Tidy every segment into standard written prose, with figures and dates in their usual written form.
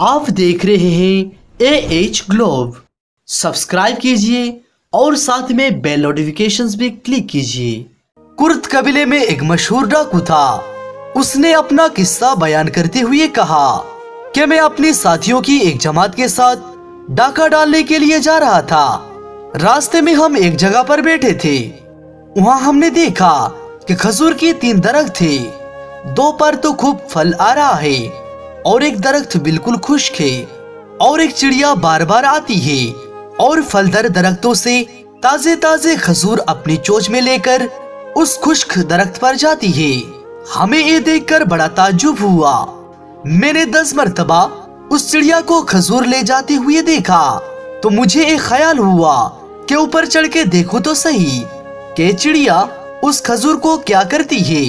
आप देख रहे हैं AH ग्लोब। सब्सक्राइब कीजिए और साथ में बेल नोटिफिकेशंस भी क्लिक कीजिए। कुर्द कबीले में एक मशहूर डाकू था। उसने अपना किस्सा बयान करते हुए कहा कि मैं अपने साथियों की एक जमात के साथ डाका डालने के लिए जा रहा था। रास्ते में हम एक जगह पर बैठे थे। वहाँ हमने देखा कि खजूर के 3 दरख्त थे। 2 पर तो खूब फल आ रहा है और एक दरख्त बिल्कुल खुश्क है और एक चिड़िया बार बार आती है और फलदार दरख्तों से ताजे ताजे खजूर अपनी चोंच में लेकर उस खुश्क दरख्त पर जाती है। हमें ये देखकर बड़ा ताज्जुब हुआ। मैंने 10 मरतबा उस चिड़िया को खजूर ले जाते हुए देखा तो मुझे एक ख्याल हुआ कि ऊपर चढ़ के देखो तो सही कि चिड़िया उस खजूर को क्या करती है।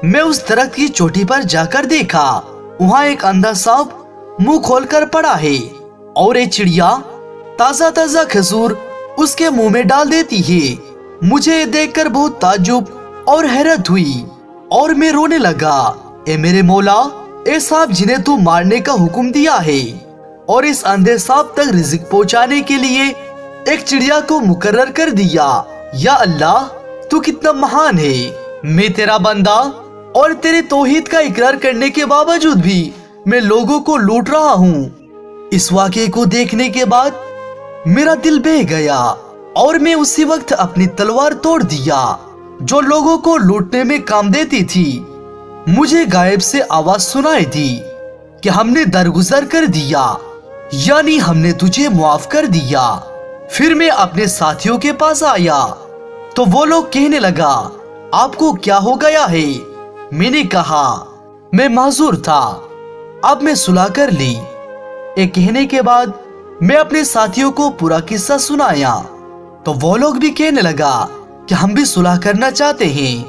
मैं उस दरख्त की चोटी पर जाकर देखा, वहाँ एक अंधा सांप मुंह खोलकर पड़ा है और एक चिड़िया ताजा ताजा खजूर उसके मुंह में डाल देती है। मुझे ये देखकर बहुत ताज्जुब और हैरत हुई और मैं रोने लगा। ए मेरे मौला, ए सांप जिन्हें तू मारने का हुक्म दिया है और इस अंधे सांप तक रिज़्क पहुंचाने के लिए एक चिड़िया को मुकर्रर कर दिया। या अल्लाह, तू कितना महान है। मैं तेरा बंदा और तेरे तौहीद का इकरार करने के बावजूद भी मैं लोगों को लूट रहा हूँ। इस वाक़े को देखने के बाद मेरा दिल बह गया और मैं उसी वक्त अपनी तलवार तोड़ दिया जो लोगों को लूटने में काम देती थी। मुझे गायब से आवाज सुनाई दी कि हमने दरगुजर कर दिया, यानी हमने तुझे मुआफ कर दिया। फिर मैं अपने साथियों के पास आया तो वो लोग कहने लगा, आपको क्या हो गया है? मैंने कहा, मैं माजूर था, अब मैं सुलह कर ली। ये कहने के बाद मैं अपने साथियों को पूरा किस्सा सुनाया तो वो लोग भी कहने लगा कि हम भी सुलह करना चाहते हैं,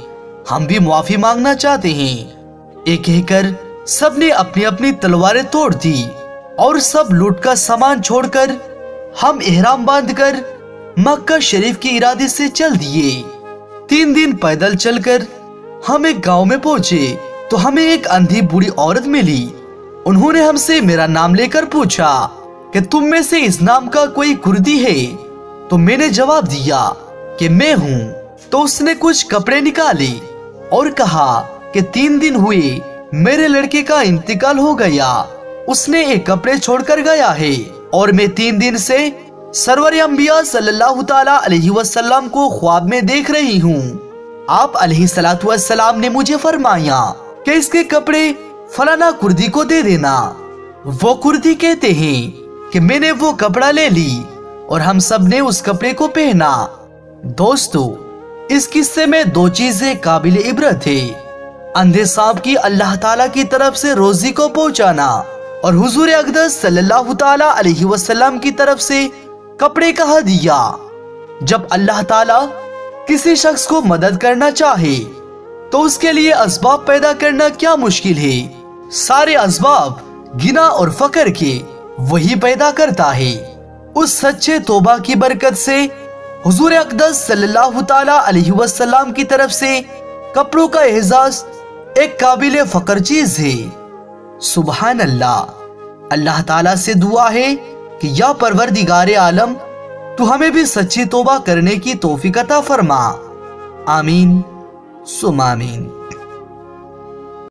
हम भी मुआफी मांगना चाहते हैं। ये कहकर सबने अपनी अपनी तलवारें तोड़ दी और सब लूट का सामान छोड़कर हम इहराम बांधकर मक्का शरीफ के इरादे से चल दिए। 3 दिन पैदल चलकर हम एक गांव में पहुंचे तो हमें एक अंधी बूढ़ी औरत मिली। उन्होंने हमसे मेरा नाम लेकर पूछा कि तुम में से इस नाम का कोई कुर्दी है? तो मैंने जवाब दिया कि मैं हूँ। तो उसने कुछ कपड़े निकाले और कहा कि 3 दिन हुए मेरे लड़के का इंतकाल हो गया, उसने एक कपड़े छोड़कर गया है और मैं 3 दिन से सरवर अंबिया सल्लल्लाहु ताला अलैहि वसल्लम को ख्वाब में देख रही हूँ। आप अलैहिस्सलातु वस्सलाम ने मुझे फरमाया कि इसके कपड़े फलाना कुर्दी को दे देना। वो कुर्दी कहते हैं कि मैंने वो कपड़ा ले ली और हम सब ने उस कपड़े को पहना। दोस्तों, इस किस्से में 2 चीजें काबिल इबरत है। अंधे सांप की अल्लाह ताला की तरफ से रोजी को पहुंचाना और हुजूर अक़दस सल्लल्लाहु ताला अलैहि वसल्लम की तरफ से कपड़े का हदिया। जब अल्लाह ताला किसी शख्स को मदद करना चाहे तो उसके लिए असबाब पैदा करना क्या मुश्किल है। सारे असबाब गिना और फकर के वही पैदा करता है। उस सच्चे तौबा की बरकत से हुजूर अक़दस सल्लल्लाहु ताला अलैहि वसल्लम की तरफ से कपड़ों का एहसास एक काबिल फकर चीज है। सुभान अल्लाह। अल्लाह ताला से दुआ है कि या परवरदिगारे आलम, तू हमें भी सच्ची तौबा करने की तौफीक अता फरमा। आमीन सुम आमीन।